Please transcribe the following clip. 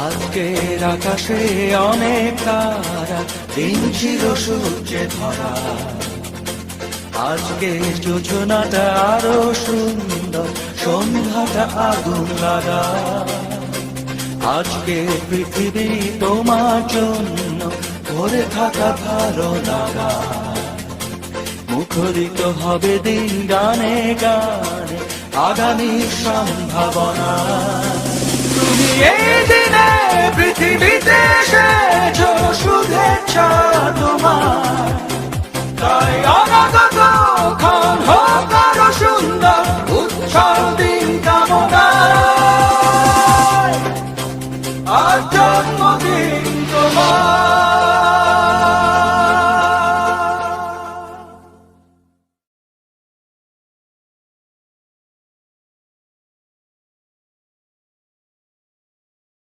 আজকের আকাশে অনেক তারা, দিন ছিল সূর্যে ধরা। আজকে যোজনাটা আরো সুন্দর, সন্ধ্যাটা আগুন লাগা। আজকে পৃথিবী তোমার জন্য ভরে থাকা ভালো লাগা। মুখরিত হবে দিন গানে গানে, আগামী সম্ভাবনা। তুমি এই দিনে পৃথিবীতে এসেছো, শুভেচ্ছা তোমার। তাই অনাগত ক্ষণ হোক আরো সুন্দর, উৎসব দিন কামনায়। আজ জন্মদিন তোমার।